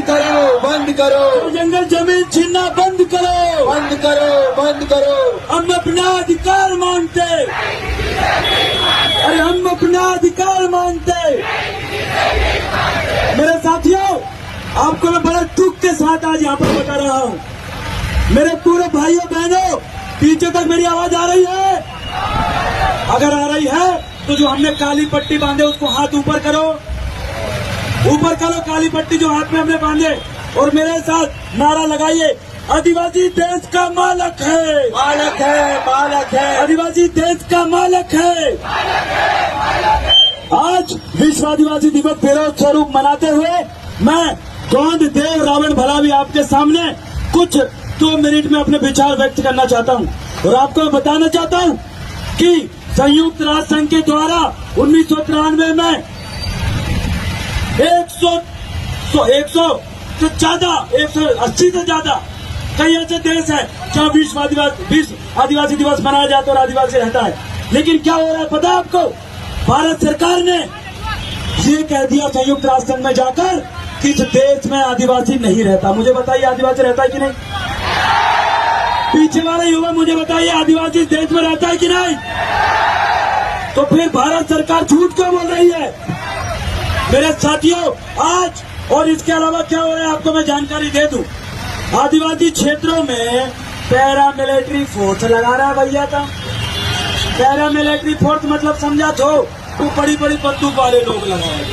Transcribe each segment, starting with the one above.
करो, बंद करो, जंगल जमीन छीनना बंद करो, बंद करो, बंद करो। हम अपना अधिकार मांगते, अरे हम अपना अधिकार मांगते। मेरे साथियों, आपको मैं बड़े दुख के साथ आज यहाँ पर बता रहा हूँ, मेरे पूरे भाइयों बहनों, पीछे तक मेरी आवाज आ रही है? अगर आ रही है तो जो हमने काली पट्टी बांधे उसको हाथ ऊपर करो, ऊपर करो काली पट्टी जो हाथ में हमने बांधे, और मेरे साथ नारा लगाइए, आदिवासी देश का मालक है, मालक है, मालक है, आदिवासी देश का मालक है। आज विश्व आदिवासी दिवस बेरोज स्वरूप मनाते हुए मैं गौंड देव रावण भला भी आपके सामने कुछ 2 मिनट में अपने विचार व्यक्त करना चाहता हूं, और आपको बताना चाहता हूं कि संयुक्त राष्ट्र संघ के द्वारा 1993 में 180 से ज्यादा कई ऐसे देश है जहाँ विश्व आदिवासी दिवस मनाया जाता है और आदिवासी रहता है। लेकिन क्या हो रहा है पता है आपको? भारत सरकार ने ये कह दिया संयुक्त राष्ट्र संघ में जाकर कि इस देश में आदिवासी नहीं रहता। मुझे बताइए, आदिवासी रहता है कि नहीं? पीछे वाले युवा मुझे बताइए, आदिवासी इस देश में रहता है कि नहीं? तो फिर भारत सरकार झूठ क्यों बोल रही है? मेरे साथियों, आज और इसके अलावा क्या हो रहा है आपको मैं जानकारी दे दूं। आदिवासी क्षेत्रों में पैरामिलिट्री फोर्स लगा रहा है भैया का। पैरामिलिट्री फोर्स मतलब समझा तो बड़ी बड़ी बंदूक वाले लोग लगाए।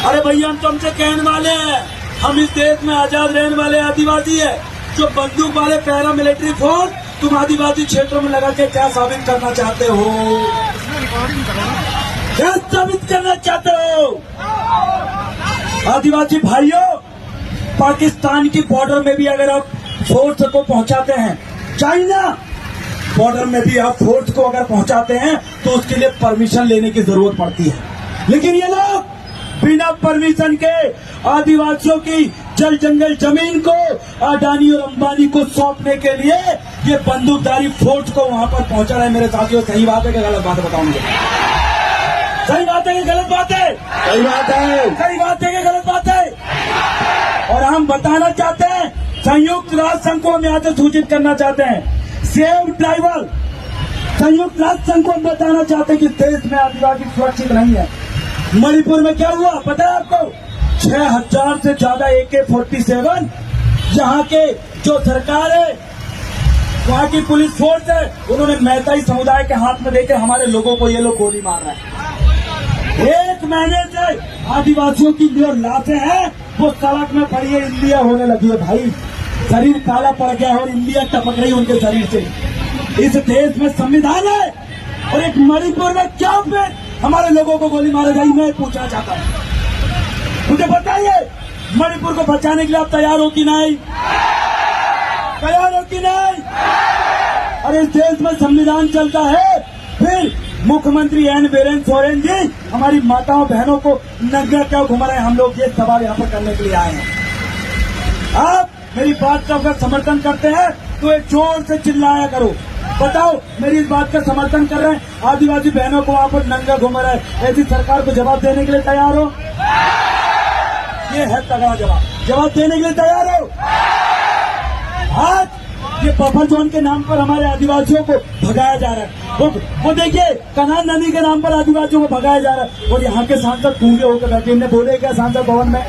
अरे भैया, हम तुमसे कहने वाले हैं, हम इस देश में आजाद रहने वाले आदिवासी है। जो बंदूक वाले पैरामिलिट्री फोर्स तुम आदिवासी क्षेत्रों में लगा के क्या साबित करना चाहते हो? क्या साबित करना चाहते हो? आदिवासी भाइयों, पाकिस्तान की बॉर्डर में भी अगर आप फोर्स को पहुंचाते हैं, चाइना बॉर्डर में भी आप फोर्स को अगर पहुंचाते हैं तो उसके लिए परमिशन लेने की जरूरत पड़ती है। लेकिन ये लोग बिना परमिशन के आदिवासियों की जल जंगल जमीन को अडानी और अंबानी को सौंपने के लिए ये बंदूकधारी फोर्स को वहां पर पहुंचा रहे हैं। मेरे साथियों, सही बात है कि गलत बात है? बताऊंगे। सही बात है कि गलत बात है? सही बात है, सही बात है कि गलत बात है? और हम बताना चाहते हैं, संयुक्त राष्ट्र संघ को हम यहाँ से सूचित करना चाहते हैं, सेव ट्राइबल संयुक्त राष्ट्र संघ को हम बताना चाहते हैं कि देश में आदिवासी सुरक्षित नहीं है। मणिपुर में क्या हुआ पता है आपको? 6000 से ज्यादा AK-47 यहाँ के जो सरकार है, वहाँ की पुलिस फोर्स है, उन्होंने मैताई समुदाय के हाथ में देके हमारे लोगों को ये लोग गोली मार रहे हैं। 1 महीने से आदिवासियों की जो लाशें हैं वो सड़क में पड़ी है, इंडिया होने लगी है भाई। शरीर काला पड़ गया है और इंडिया टपक रही है उनके शरीर से। इस देश में संविधान है और एक मणिपुर में क्या फिर हमारे लोगों को गोली मारे गई? मैं पूछना चाहता हूँ, मुझे बताइए, मणिपुर को बचाने के लिए आप तैयार हो कि नहीं? तैयार हो कि नहीं? अरे इस देश में संविधान चलता है, फिर मुख्यमंत्री एन बीरेन सोरेन जी हमारी माताओं बहनों को नंगा क्यों घुमा रहे हैं? हम लोग ये सवाल यहाँ पर करने के लिए आए हैं। आप मेरी बात का अगर समर्थन करते हैं तो एक जोर से चिल्लाया करो, बताओ मेरी इस बात का समर्थन कर रहे हैं, आदिवासी बहनों को वहां पर नंगा घुमा रहे हैं, ऐसी सरकार को जवाब देने के लिए तैयार हो? ये है तगड़ा जवाब देने के लिए तैयार हो? आज ये बफर जोन के नाम पर हमारे आदिवासियों को भगाया जा रहा है। वो देखिए, कनान नदी के नाम पर आदिवासियों को भगाया जा रहा है, और यहाँ के सांसद गूंगे होकर बैठे। इन्हें बोले क्या सांसद भवन में?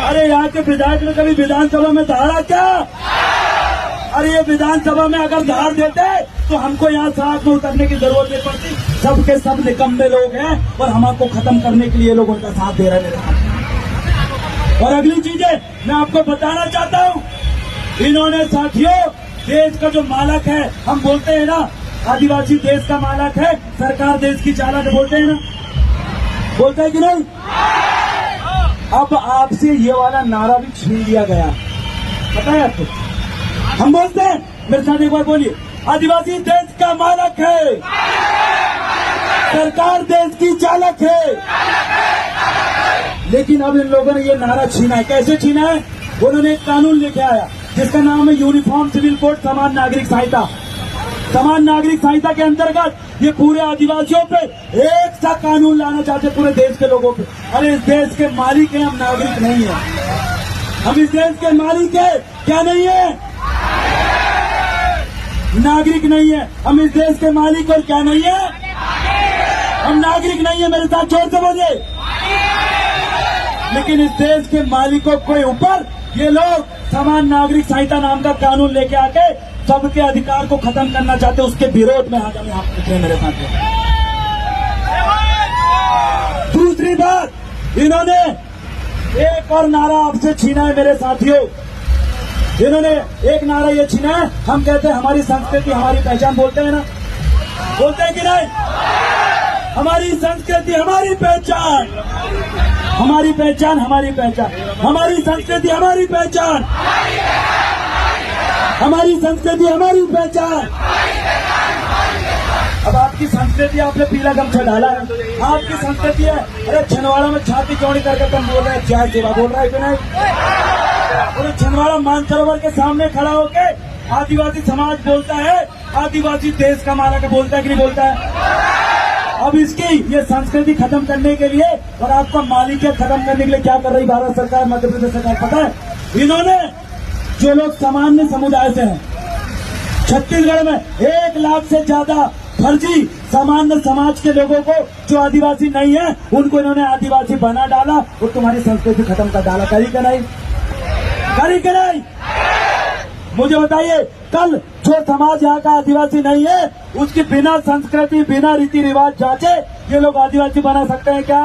अरे यहाँ के विधायक ने कभी विधानसभा में दहाड़ा क्या? अरे ये विधानसभा में अगर दहाड़ देते तो हमको यहाँ सड़क में उतरने की जरूरत नहीं पड़ती। सबके सब निकम्मे लोग हैं और हमको खत्म करने के लिए लोग उनका साथ दे रहे हैं। और अगली चीजें मैं आपको बताना चाहता हूँ, इन्होंने साथियों देश का जो मालक है, हम बोलते हैं ना आदिवासी देश का मालक है, सरकार देश की चालक, बोलते हैं ना, बोलते हैं कि नहीं? अब आपसे ये वाला नारा भी छीन लिया गया, पता है आपको? हम बोलते हैं, मेरे साथ एक बार बोलिए, आदिवासी देश का मालक है, सरकार देश की चालक है। लेकिन अब इन लोगों ने ये नारा छीना है। कैसे छीना है? उन्होंने एक कानून लेके आया जिसका नाम है यूनिफॉर्म सिविल कोड समान नागरिक संहिता। समान नागरिक संहिता के अंतर्गत ये पूरे आदिवासियों पे एक सा कानून लाना चाहते पूरे देश के लोगों पे। अरे इस देश के मालिक हैं, हम नागरिक नहीं है। हम इस देश के मालिक है, क्या नहीं है? नागरिक नहीं है। हम इस देश के मालिक और क्या नहीं है? हम नागरिक नहीं है। मेरे साथ जोर से बोलिए। लेकिन इस देश के मालिकों के ऊपर ये लोग समान नागरिक संहिता नाम का कानून लेके आके सबके अधिकार को खत्म करना चाहते, उसके विरोध में आज हम यहाँ पे मेरे साथ। दूसरी बात, इन्होंने एक और नारा आपसे छीना है मेरे साथियों। इन्होंने एक नारा ये छीना है, हम कहते हैं हमारी संस्कृति हमारी पहचान, बोलते हैं ना, बोलते हैं कि नहीं? हमारी संस्कृति हमारी पहचान, हमारी पहचान हमारी पहचान, हमारी संस्कृति हमारी पहचान, हमारी संस्कृति हमारी पहचान। अब आपकी संस्कृति, आपने पीला गमछा डाला है, आपकी संस्कृति है। अरे छिंदवाड़ा में छाती चौड़ी करके तुम बोल रहे हैं जय सेवा, बोल रहा है कि नहीं? अरे छिंदवाड़ा मानसरोवर के सामने खड़ा होके आदिवासी समाज बोलता है, आदिवासी देश का मालक बोलता है कि नहीं बोलता है? अब इसकी ये संस्कृति खत्म करने के लिए और आपका मालिकियत खत्म करने के लिए क्या कर रही भारत सरकार, मध्य प्रदेश सरकार, पता है? इन्होंने जो लोग सामान्य समुदाय से हैं, छत्तीसगढ़ में 1 लाख से ज्यादा फर्जी सामान्य समाज के लोगों को जो आदिवासी नहीं है उनको इन्होंने आदिवासी बना डाला और तुम्हारी संस्कृति खत्म कर डाला। करी कि नहीं? करी कि नहीं? मुझे बताइए, कल जो समाज यहाँ का आदिवासी नहीं है उसकी बिना संस्कृति बिना रीति रिवाज जांचे ये लोग आदिवासी बना सकते हैं क्या?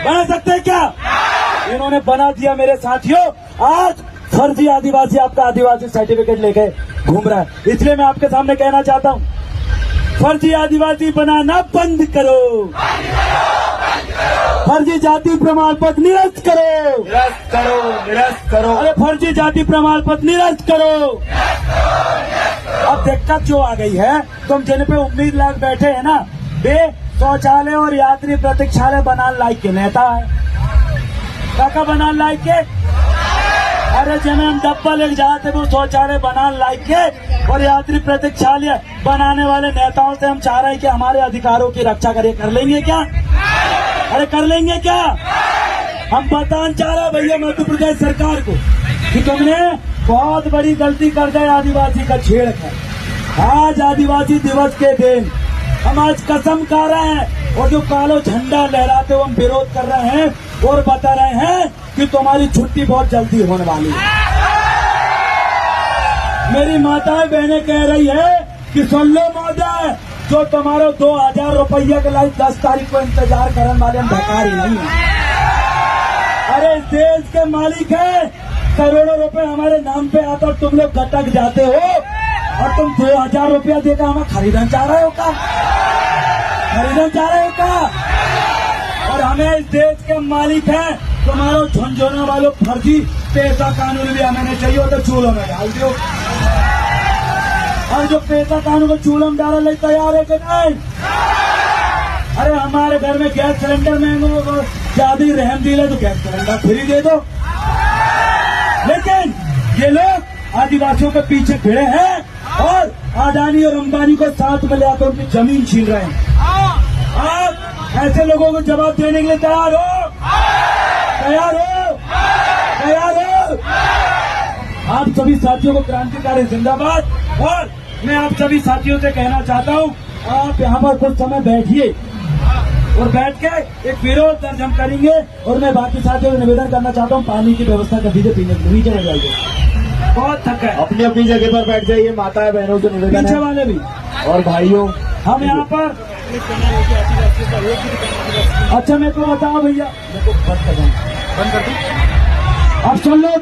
बना सकते हैं क्या? इन्होंने बना दिया मेरे साथियों। आज फर्जी आदिवासी आपका आदिवासी सर्टिफिकेट लेके घूम रहा है। इसलिए मैं आपके सामने कहना चाहता हूँ, फर्जी आदिवासी बनाना बंद करो, फर्जी जाति प्रमाण पत्र निरस्त करो, निरस्त करो, निरस्त करो। अरे फर्जी जाति प्रमाण पत्र निरस्त करो। अब दिक्कत जो आ गई है, तुम जिन पे उम्मीद लाग बैठे हैं ना, वे शौचालय और यात्री प्रतीक्षालय बनाने लायक के नेता है। काका बनाने लायक के? अरे जिन्हें हम डब्बा ले जाते वो शौचालय बनाने लायक के और यात्री प्रतीक्षालय बनाने वाले नेताओं से हम चाह रहे हैं कि हमारे अधिकारों की रक्षा करिए। कर लेंगे क्या? अरे कर लेंगे क्या? हम बताना चाह रहे भैया मध्य प्रदेश सरकार को कि तुमने बहुत बड़ी गलती कर गए आदिवासी का छेड़ कर। आज आदिवासी दिवस के दिन हम आज कसम खा रहे हैं और जो कालो झंडा लहराते हुए हम विरोध कर रहे हैं और बता रहे हैं कि तुम्हारी छुट्टी बहुत जल्दी होने वाली है। मेरी माताएं बहनें कह रही है कि सुन लो महोदय, जो तुम्हारा 2000 रुपया के लाइक 10 तारीख को इंतजार करने वाले हम भिखारी नहीं है। अरे इस देश के मालिक है, करोड़ों रुपए हमारे नाम पे आता, तुम लोग गटक जाते हो और तुम 2000 रुपया देकर हमें खरीदना चाह रहे हो क्या? खरीदना चाह रहे हो क्या? और हमें इस देश के मालिक हैं, तुम्हारा झुंझुनू वालों फर्जी पैसा कानून भी हमें नहीं चाहिए, तो चूल्हों में डाल दो। और जो पैसा कानून को चूल्हों में डालने तैयार है कि नहीं? अरे हमारे घर में गैस सिलेंडर महंगा, ज्यादा रहम दिल है तो गैस सिलेंडर फ्री दे दो। लेकिन ये लोग आदिवासियों के पीछे भिड़े हैं और अडानी और अंबानी को साथ में लेकर उनकी जमीन छीन रहे हैं। आप ऐसे लोगों को जवाब देने के लिए तैयार हो? तैयार हो? तैयार हो? आप सभी साथियों को क्रांतिकारी जिंदाबाद। और मैं आप सभी साथियों से कहना चाहता हूं, आप यहाँ पर कुछ समय बैठिए और बैठ के एक विरोध दर्ज हम करेंगे। और मैं बाकी साथियों को निवेदन करना चाहता हूँ, पानी की व्यवस्था कर दीजिए, पीने के नीचे रह जाइए, बहुत थक है। अपनी अपनी जगह पर बैठ जाइए। माताएं बहनों से निवेदन पीछे है वाले भी और भाइयों, हम यहाँ पर। अच्छा मेरे को बताओ भैया, मेरे को बंद कर दो, अब सुन लो तो।